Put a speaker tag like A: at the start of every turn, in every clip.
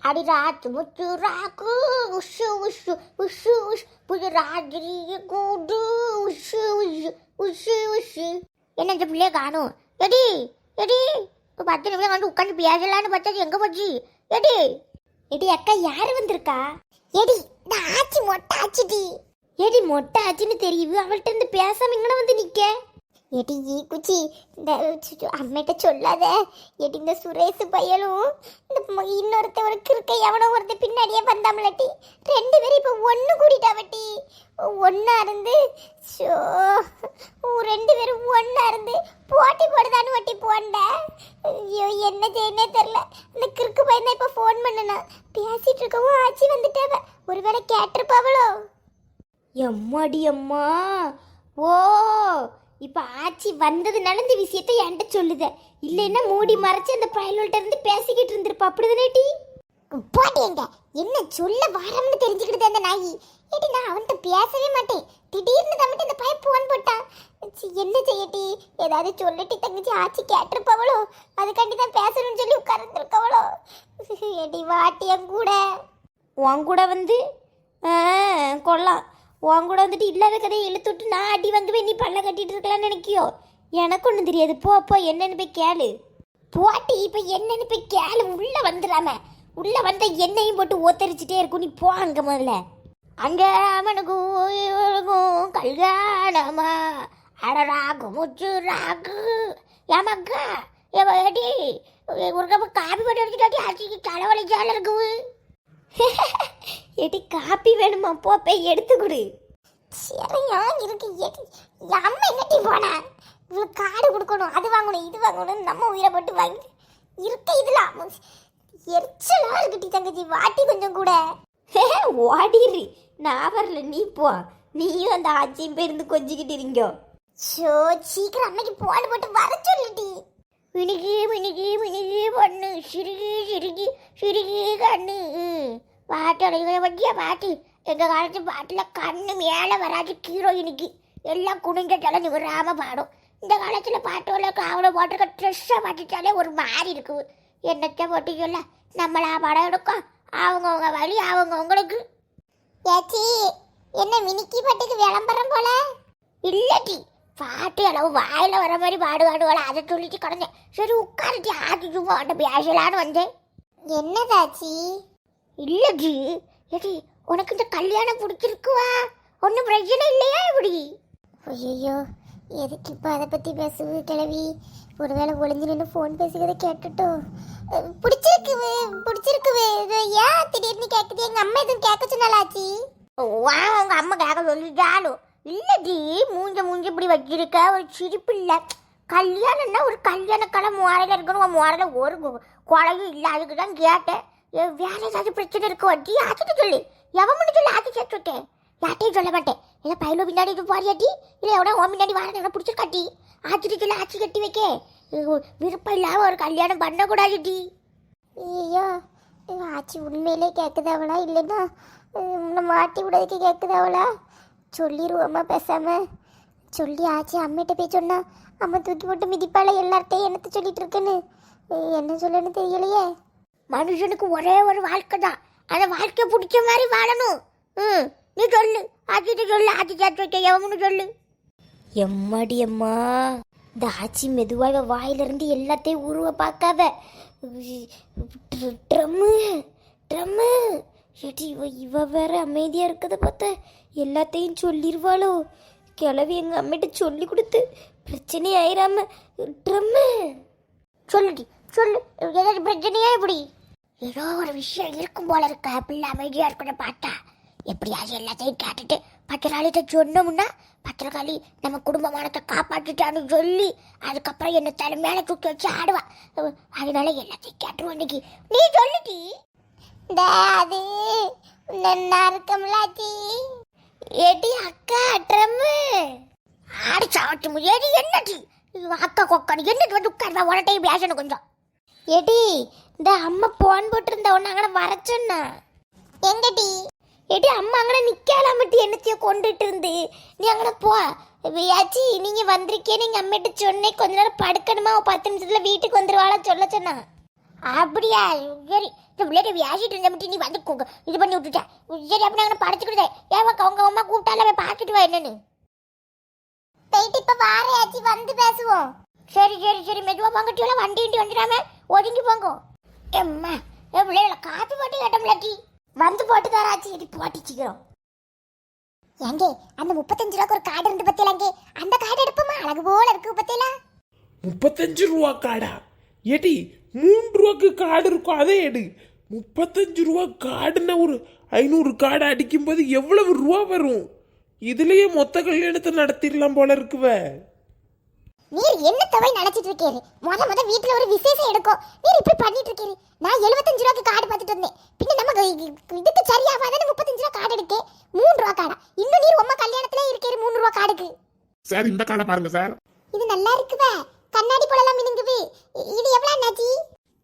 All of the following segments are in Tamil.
A: அடி ராத்து முத்து ராக்கு உஷு உஷு உஷு உஷ் புது ராத்திரிய கூடு உஷு உஷு உஷு உஷு. என்ன இந்த பிள்ளைய காணும்? எடி எடி இப்போ 10 நிமிஷம் வந்து உட்காந்து பேசலான்னு பார்த்தா எங்கே போச்சு? எடி எடி அக்கா யார் வந்திருக்கா? எடி நான் ஆச்சி மொட்டை ஆச்சிடி. எடி மொட்டை ஆச்சின்னு தெரியுது, அவள்கிட்ட இருந்து பேசாம இங்கே வந்து நிற்க. எடி குச்சி இந்த அம்மிட்ட சொல்லாத. எடி இந்த சுரேஷ் பையனும் இந்த இன்னொருத்தவருக்கு இருக்க எவனோ ஒருத்தர் பின்னாடியே வந்தாமலட்டி 2 பேரும் இப்போ ஒன்று கூட்டிட்டாவட்டி. ஒன்றா இருந்து ஷோ 2 பேரும் ஒன்றா இருந்து போட்டி போடுதான்னு வட்டி போண்ட. ஐயோ என்ன செய்யனே தெரில. இந்த கிறுக்கு பையன் தான் இப்போ ஃபோன் பண்ணனா. பேசிட்டு இருக்கவும் ஆச்சி வந்துட்டாவ. ஒருவேளை கேட்டிருப்பாவளோ? எம்மாடி அம்மா. ஓ இப்போ ஆச்சி வந்ததுனால இந்த விஷயத்தை என்கிட்ட சொல்லுத. இல்லைன்னா மூடி மறைச்சு அந்த பயலோல்ட்ட இருந்து பேசிக்கிட்டு இருந்திருப்பா. அப்படிதானே டி? போட்டேங்க என்ன சொல்ல வாரம்னு தெரிஞ்சுக்கிட்டு அந்த நாயி. ஏடி நான் அவன்கிட்ட பேசவே மாட்டேன். திடீர்னு நம்மகிட்ட இந்த பையன் ஃபோன் போட்டான். என்ன செய்யட்டி? ஏதாவது சொல்லிட்டு தங்கச்சி ஆச்சி கேட்டிருப்பாவளோ? அதுக்காண்டி தான் பேசணும்னு சொல்லி உட்கார்ந்துருக்கவளோ? ஏடி வாட்டி என் கூட உன் கூட வந்து கொள்ளலாம். உன் கூட வந்துட்டு இல்லாத கதையை இழுத்துட்டு நான் அடி வாங்குவேன், நீ பல்ல கட்டிட்டு இருக்கலாம்னு நினைக்கியோ? எனக்கு ஒன்றும் தெரியாது. போ என்னன்னு போய் கேளு. போட்டி இப்போ என்னன்னு போய் கேளு. உள்ளே வந்துடாம. உள்ளே வந்த எண்ணெயும் போட்டு ஓத்தரிச்சுட்டே இருக்கும். நீ போ அங்கே முதல்ல. அங்கே அவனுக்கும் கல்யாணமா அடராகு முச்சு ராகு ஏமாக்கா ஏடி ஒரு கப்பு காபி போட்டு எடுத்துட்டாட்டி ஆச்சிக்கு தலைவலி ஜால இருக்குது. எடி காப்பி வேணுமா? போ போய் எடுத்து கொடு. சரியா இருக்கு. அம்மா என்னட்டி போனா இவளுக்கு காடு கொடுக்கணும், அது வாங்கணும், இது வாங்கணும், நம்ம உயிரை போட்டு வாங்கி இருக்க. இதுல எரிச்சலா இருக்குட்டி தங்கச்சி. வாட்டி கொஞ்சம் கூட ஓடிடு. நான் வரல, நீ போ. நீயும் அந்த ஆச்சியும் போயிருந்து கொஞ்சிக்கிட்டு இருங்கோ. ஷோ சீக்கிரம் அன்னைக்கு போன் போட்டு வர சொல்லிட்டி. மினிகி மினிகி மினிகி பொண்ணு சிறுகி சிறுகி சிறுகி கண்ணு பாட்டு வண்டியா பாட்டு. எங்கள் காலத்து பாட்டில் கண்ணு மேலே வராது ஹீரோயினுக்கு எல்லாம் குனிஞ்ச தலை நிவராமல் பாடும். இந்த காலத்தில் பாட்டோல காவலை போட்டிருக்க ட்ரெஸ்ஸை மாட்டிட்டாலே ஒரு மாதிரி இருக்குது. என்னத்தை போட்டு சொல்ல, நம்மளா படம் எடுக்கும். அவங்கவுங்க வழி அவங்கவுங்களுக்கு. ஏச்சி என்ன மினிக்கி பாட்டுக்கு விளம்பரம் போல? இல்லட்டி பாட்டு அளவு வாயில் வர மாதிரி பாடுவாடுவாள, அதை சொல்லிட்டு கிடந்தேன். சரி உட்காந்துட்டு ஆச்சு சும்மா அவன்கிட்ட பேசலான்னு வந்தேன். என்னதாச்சி? இல்லடி ஏடி உனக்கு இந்த கல்யாணம் பிடிச்சிருக்குவா? ஒன்றும் பிரச்சனை இல்லையா? எப்படி? ஐயோ எதுக்கு இப்போ அதை பற்றி பேசுவது கிளவி? ஒருவேளை ஒளிஞ்சு நின்று ஃபோன் பேசுகிறத கேட்டுட்டோம். பிடிச்சிருக்குவே பிடிச்சிருக்குவே. ஏன் திடீர்னு கேட்குது? எங்கள் அம்மா எதுவும் கேட்க சொன்னாலாச்சி? வா உங்கள் அம்மா கேட்க சொல்லிட்டாலும் இல்லடி. மூஞ்ச இப்படி வச்சிருக்க ஒரு சிரிப்பு இல்லை. கல்யாணம்னா ஒரு கல்யாண கலை முறையில் இருக்கணும். உன் முறையில் ஒரு குறையும் இல்லை. அதுக்கு தான் கேட்டேன். வேற ஏதாவது பிரச்சனை இருக்கு வட்டி ஆச்சிட்டு சொல்லு. எவன் சொல்லி ஆச்சி சேர்த்து விட்டேன். யார்ட்டையும் சொல்ல மாட்டேன். இல்லை பயிலோ பின்னாடி இது பாரியாட்டி, இல்லை எவ்வளோ உன் பின்னாடி வார பிடிச்சிருக்காட்டி ஆச்சிட்டு சொல்லி ஆச்சி கட்டி வைக்க. விருப்பம் இல்லாமல் ஒரு கல்யாணம் பண்ணக்கூடாதுட்டி. ஐயோ ஆச்சி உண்மையிலே கேட்குதாவளா இல்லைன்னா நம்ம மாட்டி விடதுக்கு கேட்குதாவளா? சொல்லிடுவோம்மா பேசாம. சொல்லி ஆச்சி அம்மிட்ட போய் சொன்னா அம்மா தூக்கி போட்டு மிதிப்பால. எல்லார்ட்டையும் என்னத்தை சொல்லிட்டு இருக்குன்னு என்ன சொல்லணும்னு தெரியலையே. மனுஷனுக்கு ஒரே ஒரு வாழ்க்கை தான். அந்த வாழ்க்கையை பிடிச்ச மாதிரி வாழணும். நீ சொல்லு ஆச்சிட்டு சொல்லு. ஆச்சி சேர்த்து வைக்க எவனு சொல்லு. எம்மாடி அம்மா. இந்த ஆச்சி மெதுவாக வாயிலிருந்து எல்லாத்தையும் உருவ பார்க்காத. ட்ரம்மு ட்ரம்மு ஏடி இவ வேற அமைதியாக இருக்கிறத பார்த்தா எல்லாத்தையும் சொல்லிடுவாளோ? கிளவி எங்கள் அம்மிட்ட சொல்லி கொடுத்து பிரச்சனை ஆயிராம. ட்ரம்மு சொல்லுடி சொல்லு. ஏதாவது பிரச்சனையா? எப்படி? ஏதோ ஒரு விஷயம் இருக்கும் போல இருக்க. பிள்ளை அமைதியாக இருக்கிறத பார்த்தா எப்படியாவது எல்லாத்தையும் கேட்டுட்டு பத்திரகாளிகிட்ட சொன்னோம்னா பத்திரகாளி நம்ம குடும்பமானத்தை காப்பாற்றிட்டான்னு சொல்லி அதுக்கப்புறம் என்ன தலை மேலே தூக்கி வச்சு ஆடுவா. அதனால எல்லாத்தையும் கேட்டுருவோம் இன்னைக்கு. நீ சொல்லுடி. அது நல்லா இருக்கம்லாச்சி. ஏடி அக்கா ட்ரம்மு ஆடி சாவட்டு ஏடி. என்னடி அக்கா கொக்காடி என்னடி வந்து உட்காருவா? உடனே பேசணும் கொஞ்சம். ஏடி இந்த அம்மா போன் போட்டிருந்த ஒன்று அங்கே வர சொன்னா. எங்கடி? ஏடி அம்மா அங்கே நிற்கலாமட்டி என்னத்தையோ கொண்டுட்டு இருந்து. நீ அங்கே போ. ஆச்சி நீங்கள் வந்திருக்கே, நீங்கள் அம்மிட்ட சொன்னேன் கொஞ்ச நேரம் படுக்கணுமா, 10 நிமிஷத்தில் வீட்டுக்கு வந்துடுவாளா சொல்ல சொன்னா. அப்படியா? சரி, இந்த பிள்ளைகிட்ட வியாசிட்டு இருந்த மட்டும் நீ வந்து இது பண்ணி விட்டுட்ட. சரி, அப்படி நாங்கள் படைச்சுக்கிட்டு ஏன் அவங்க அம்மா கூப்பிட்டால போய் பார்த்துட்டு வா என்னன்னு. போயிட்டு இப்போ வாரையாச்சு வந்து பேசுவோம். சரி சரி சரி, மெதுவாக வாங்கட்டியோல வண்டி வந்துடாம ஒதுங்கி போங்க. எம்மா என் பிள்ளைகளை காப்பி போட்டு கேட்டோம்லாட்டி வந்து போட்டு தராச்சு. இது போட்டிச்சுக்கிறோம். ஏங்கே அந்த 35 ரூபாய்க்கு ஒரு கார்டு இருந்து பத்தியலாங்கே, அந்த கார்டு எடுப்போமா? அழகு போல இருக்கு பத்தியலா.
B: 35 ரூபா கார்டா? ஏடி 3 ரூபாய்க்கு கார்டு இருக்கும், அதே எடு. 35 ரூபா கார்டுன்னா ஒரு 500 கார்டு அடிக்கும் போது எவ்வளவு ரூபா வரும்? இதுலயே மொத்த கல்யாணத்தை நடத்திடலாம் போல இருக்குவ.
A: நீர் என்ன தவை நினைச்சிட்டு இருக்கீரு? முத வீட்டுல ஒரு விசேஷம் எடுக்கும், நீர் இப்படி பண்ணிட்டு இருக்கீரு. நான் 75 ரூபாய்க்கு கார்டு பார்த்துட்டு வந்தேன். பின்ன நம்ம இதுக்கு சரியாவாதானே 35 ரூபா கார்டு எடுக்கே. 3 ரூபா கார்டா? இன்னும் நீர் உம்மா கல்யாணத்துல இருக்கீரு 3 ரூபா கார்டுக்கு.
B: சார் இந்த கார்டை பாருங்க சார்.
A: இது நல்லா இருக்குவே, கண்ணாடி போடலாம் மினுங்குது. இது எவ்வளவு அண்ணாச்சி?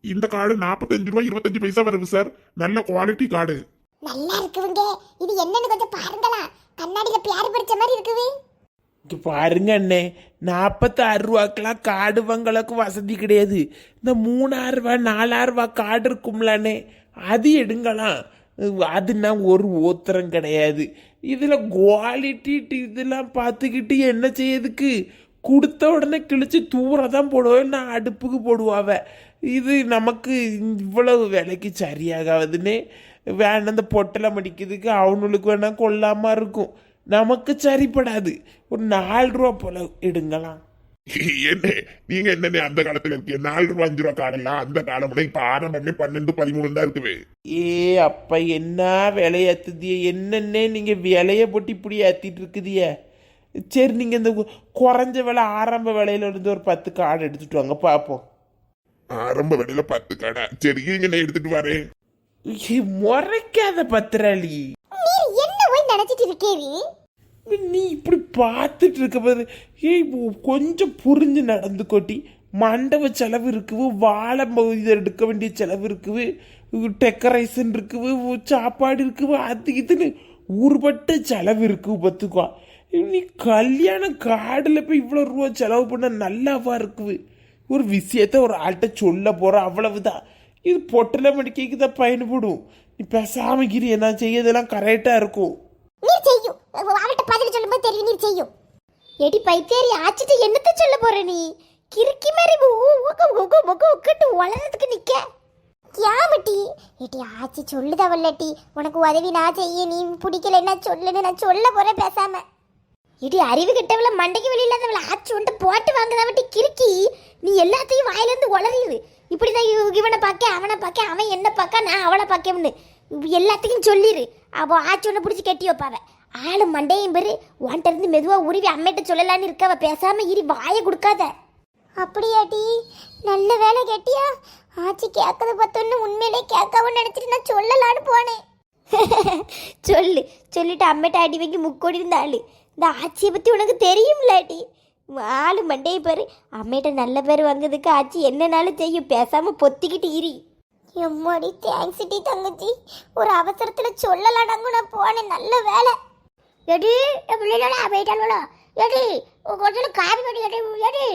B: இந்த கார்டு 45 ரூபாய் 25 பைசா வருது சார். நல்ல குவாலிட்டி கார்டு.
A: நல்லா இருக்குங்க. இது என்னன்னு கொஞ்சம் பாருங்களா, கண்ணாடியில பியார் படிச்ச மாதிரி இருக்குவே.
B: இங்க பாருங்க அண்ணே, 46 ரூபாய்க்கெல்லாம் கார்டு வாங்கலக்கு வசதி கிடையாது. இந்த 3000 ரூபாய் 4000 ரூபாய் கார்டு இருக்கும்லானே, அது எடுங்கலாம். அதுனா ஒரு ஓத்திரம் கிடையாது. இதில் குவாலிட்டி இதெல்லாம் பார்த்துக்கிட்டு என்ன செய்யறதுக்கு? கொடுத்த உடனே கிழிச்சு தூர தான் போடுவேன், நான் அடுப்புக்கு போடுவாவ. இது நமக்கு இவ்வளவு விலைக்கு சரியாகாதுன்னே வேணாம். இந்த பொட்டலை மடிக்கிறதுக்கு அவனுக்கு வேணா கொள்ளாமல் இருக்கும், நமக்கு சரிப்படாது. ஒரு 4 ரூபா போல எடுங்களாம்.
C: என்ன நீங்க என்ன அந்த காலத்துல இருக்கீங்க? 4 ரூபா 5 ரூபா காடெல்லாம் அந்த காலம் இப்ப ஆரம்பமே 12 13 தான் இருக்குது.
B: ஏ அப்ப என்ன விலையேத்துதிய? என்னன்னே நீங்க விலைய போட்டு இப்படி ஏத்திட்டு இருக்குதிய? சரி, நீங்க இந்த குறைஞ்ச விலை ஆரம்ப விலையில இருந்து ஒரு 10 கார்டு எடுத்துட்டு வாங்க பாப்போம்.
C: ஆரம்ப விலையில 10 காடா? சரி, இங்க நான் எடுத்துட்டு வரேன்.
B: முறைக்காத பத்திராளி,
A: நீர் என்ன போய் நினைச்சிட்டு இருக்கீரு?
B: நீ இப்படி பார்த்துட்டு இருக்க பாரு. ஏய் கொஞ்சம் புரிஞ்சு நடந்து கொட்டி. மண்டப செலவு இருக்குது, வாழை இது எடுக்க வேண்டிய செலவு இருக்குது, டெக்கரேஷன் இருக்குது, சாப்பாடு இருக்குது, அது இதுன்னு ஊர்பட்ட செலவு இருக்குது. பார்த்துக்கோ, நீ கல்யாண கார்டில் போய் இவ்வளோ ரூபா செலவு பண்ண நல்லாவா இருக்குது? ஒரு விஷயத்த ஒரு ஆள்கிட்ட சொல்ல போகிற அவ்வளவுதான். இது பொட்டலை மடிக்கைக்கு தான் பயன்படும். நீ பேசாமக்கிரி என்ன செய்யறதெல்லாம் கரெக்டாக இருக்கும்.
A: நீர் செய்யும் அவட்ட பதில் சொல்லும்போது தெரியும் நீர் செய்யும். எடி பைத்தியாரி ஆச்சிட்டு என்னத்த சொல்ல போற நீ? கிறுக்கி மாதிரி உக்கட்டு வளர்றதுக்கு நிக்க யாமட்டி. ஏட்டி ஆச்சி சொல்லுதவல்லட்டி, உனக்கு உதவி நான் செய்ய, நீ பிடிக்கலன்னா சொல்லுன்னு நான் சொல்ல போறேன் பேசாம. இடி அறிவு கிட்டவள மண்டைக்கு வெளியில்லாதவள ஆச்சி வந்து போட்டு வாங்குதாவட்டி கிறுக்கி. நீ எல்லாத்தையும் வாயிலிருந்து உளறிடு. இப்படிதான் இவனை பார்க்க அவனை பார்க்க, அவன் என்ன பார்க்க நான் அவளை பார்க்கணும்னு எல்லாத்துக்கும் சொல்லிடு. அப்போ ஆச்சி ஒன்று பிடிச்சி கட்டி வைப்பாவ. ஆளு மண்டையும் பேரு உன்ட்ட இருந்து மெதுவாக உருவி அம்மையிட்ட சொல்லலான்னு இருக்கவ. பேசாம இரு, வாயை கொடுக்காத. அப்படியாட்டி? நல்ல வேலை கேட்டியா? ஆச்சி கேட்கறத பார்த்தோன்னு உண்மையிலே கேட்காமன்னு நினச்சிட்டு நான் சொல்லலான்னு போனேன். சொல்லிட்டு அம்மையிட்ட அடி வைக்க முக்கோடி இருந்த ஆளு. இந்த ஆச்சியை பற்றி உனக்கு தெரியும்லாட்டி? ஆளு மண்டையை பாரு. அம்மையிட்ட நல்ல பேர் வாங்குறதுக்கு ஆச்சி என்னன்னாலும் செய்யும். பேசாமல் பொத்திக்கிட்டு இரி. எம்மாடி தேங்க்ஸ் டி தங்கச்சி, ஒரு அவசரத்தில் சொல்லலாடாங்க நான் போனேன். நல்ல வேலை. எடி என் பிள்ளைகளா போயிட்டாளோ? எடி கொஞ்சம் காபி பண்ணி எடி எடி.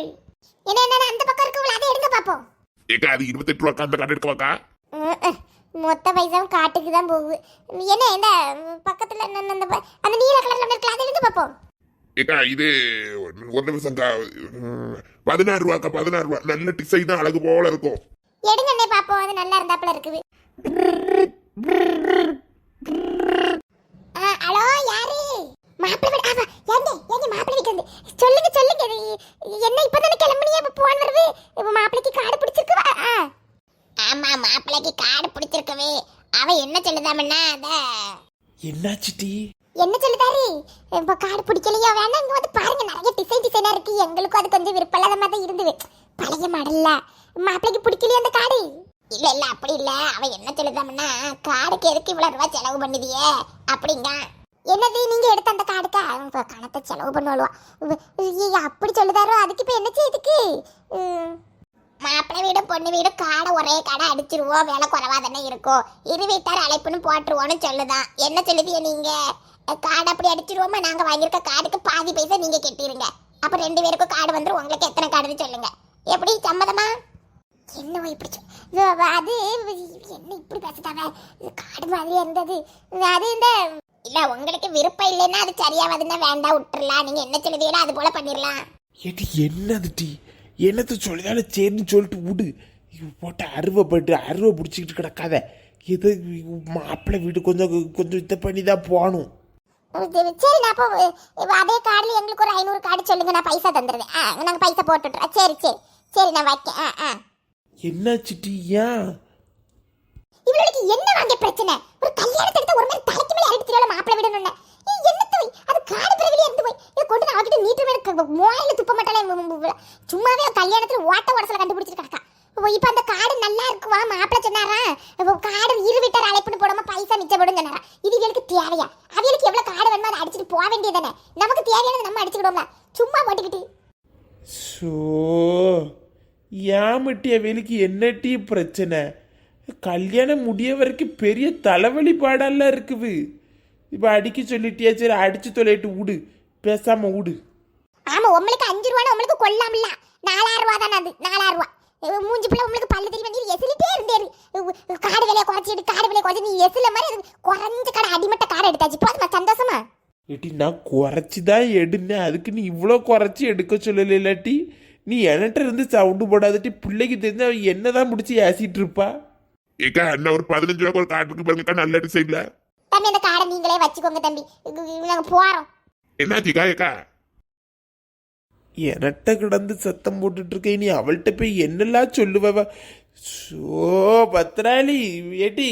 A: என்ன அந்த பக்கம் இருக்கவங்கள அதை எடுங்க பார்ப்போம்.
C: ஏக்கா அது 28 ரூபா அந்த கார்டு எடுக்க வாக்கா.
A: மொத்த பைசாவும் காட்டுக்கு தான் போகுது. என்ன இந்த பக்கத்தில் அந்த நீல கலர்ல இருக்கலாம், அதை எடுங்க பார்ப்போம்.
C: ஏக்கா இது ஒரு நிமிஷம்க்கா. 16 ரூபாக்கா, 16 ரூபா. நல்ல டிசைன் தான், அழகு போல இருக்கும்.
A: எடுங்கண்ணே பாப்போம், அது நல்லா இருந்தாப்புல இருக்குது. ஹலோ யாரு? மாப்பிள்ளை ஆமா ஏங்க மாப்பிள்ளை வீட்டு சொல்லுங்க சொல்லுங்க. என்ன இப்பதானே கிளம்புனியா? இப்ப போன் வருது. இப்ப மாப்பிள்ளைக்கு கார்டு பிடிச்சிருக்குவா? ஆமா மாப்பிள்ளைக்கு கார்டு பிடிச்சிருக்கவே. அவ என்ன சொல்லுதாமன்னா அத
B: என்னாச்சுடி?
A: என்ன சொல்லுதாரு? இப்ப கார்டு பிடிக்கலையா? வேணா இங்க வந்து பாருங்க, நிறைய டிசைனா இருக்கு. எங்களுக்கும் அது கொஞ்சம் விருப்பம் இல்லாத மாதிரி தான் இருந்தது. பழைய மாடல்ல. மாப்பிள்ளைக்கு பிடிக்கலையா அந்த கார்டு? இல்ல அப்படி இல்ல. அவ என்ன சொல்லுதாமன்னா கார்டுக்கு எதுக்கு இவ்வளவு ரூபா செலவு பண்ணுதியே அப்படிங்க. என்னது நீங்க எடுத்த அந்த கார்டுக்கா கணத்தை செலவு பண்ணுவா? அப்படி சொல்லுதாரோ? அதுக்கு இப்ப என்ன செய்யுதுக்கு? மாப்பிள்ளை வீடு பொண்ணு வீடு காடை ஒரே கடை அடிச்சிருவோம், வேலை குறைவா தானே இருக்கும், இரு வீட்டார் அழைப்புன்னு போட்டுருவோன்னு சொல்லுதான். என்ன சொல்லுதிய நீங்க? கார்டு அப்படி அடிச்சிருவோமா? நாங்க வாங்கியிருக்க கார்டுக்கு பாதி பைசா நீங்க கட்டிருங்க. அப்ப 2 பேருக்கும் கார்டு வந்துடும். உங்களுக்கு எத்தனை கார்டுன்னு சொல்லுங்க. எப்படி சம்மதமா? என்ன இப்படி அது என்ன இப்படி பேசுதாவ? இது காடு மாதிரி இருந்தது. அது இந்த இல்ல உங்களுக்கு விருப்பம் இல்லைன்னா அது சரியாவதுன்னா வேண்டாம் விட்டுறலாம். நீங்க என்ன சொல்லுவீங்களோ அது போல பண்ணிடலாம்.
B: ஏடி என்னது டி என்னத்தை சொல்லிதாலும் சரின்னு சொல்லிட்டு விடு. போட்டு அருவை பிடிச்சிக்கிட்டு கிடக்காத. இது மாப்பிள்ளை வீடு கொஞ்சம் இதை பண்ணி தான் போகணும்.
A: சரி நான் அப்போ அதே கார்டில் எங்களுக்கு ஒரு 500 கார்டு சொல்லுங்க, நான் பைசா தந்துடுறேன். நாங்கள் பைசா போட்டுட்றோம். சரி சரி சரி நான் வைக்கேன்.
B: என்னாச்சு டி? ஏன்
A: இவளுக்கு என்ன வாங்க பிரச்சனை? ஒரு கல்யாணத்துக்கு ஒரு மாதிரி தலைக்கு மேலே அடித்து திருவிழா மாப்பிள்ளை விடணும்னு என்ன போய் அது காடு பிறவிலே இருந்து போய் இதை கொண்டு நான் அவகிட்ட நீட்டு வேணும் மோயில துப்ப மாட்டாலே. சும்மாவே கல்யாணத்தில் ஓட்ட உடசல கண்டுபிடிச்சிட்டு கிடக்கா. இப்போ அந்த காடு நல்லா இருக்குவா மாப்பிள்ளை சொன்னாரா? காடு 2 வீட்டார் அழைப்புன்னு போடாம பைசா மிச்சப்படும் சொன்னாரா? இது இவளுக்கு தேவையா? அவளுக்கு எவ்வளவு காடு வேணுமோ அதை அடிச்சுட்டு போக வேண்டியதானே. நமக்கு தேவையானது நம்ம அடிச்சுக்கிடுவோம்ல, சும்மா போட்டுக்கிட்டு.
B: ஸோ ஏமட்டி அவளுக்கு என்ன டீ பிரச்சனை? கல்யாணம் முடிய வரைக்கும் பெரிய தலைவலி பாடெல்லாம் இருக்குது. இப்போ அடிக்க சொல்லிட்டியா, சரி அடிச்சு தொலைட்டு விடு, பேசாம விடு.
A: ஆமா உங்களுக்கு 5 ரூபான்னு உங்களுக்கு கொள்ளாமல. 4000 ரூபா தானே அது. 4000 ரூபா மூஞ்சி பிள்ளை உங்களுக்கு பல்லு தெரியும். நீ எசிலிட்டே இருந்தேரு. காடு விலையை குறைச்சி நீ எசில மாதிரி குறைஞ்ச கடை அடிமட்ட காடை எடுத்தாச்சு. போதுமா சந்தோஷமா?
B: ஏட்டி நான் குறைச்சி தான் எடுனேன், அதுக்கு நீ இவ்வளோ குறைச்சி எடுக்க சொல்லல. இல்லாட்டி நீ என்கிட்ட இருந்து சவுண்டு போடாதட்டி. பிள்ளைக்கு தெரிஞ்சு அவன் என்னதான் முடிச்சு ஏசிட்டு இருப்பா.
C: ஏக்கா என்ன ஒரு 15 ரூபா ஒரு காட்டுக்கு பாருங்கக்கா, நல்ல டிசைன்ல.
A: தம்பி அந்த காடை நீங்களே வச்சுக்கோங்க தம்பி, நாங்க போறோம்.
C: என்னாச்சுக்கா ஏக்கா?
B: என்கிட்ட கிடந்து சத்தம் போட்டுட்டு இருக்க, நீ அவள்கிட்ட போய் என்னெல்லாம் சொல்லுவ? ஸோ பத்ராளி ஏட்டி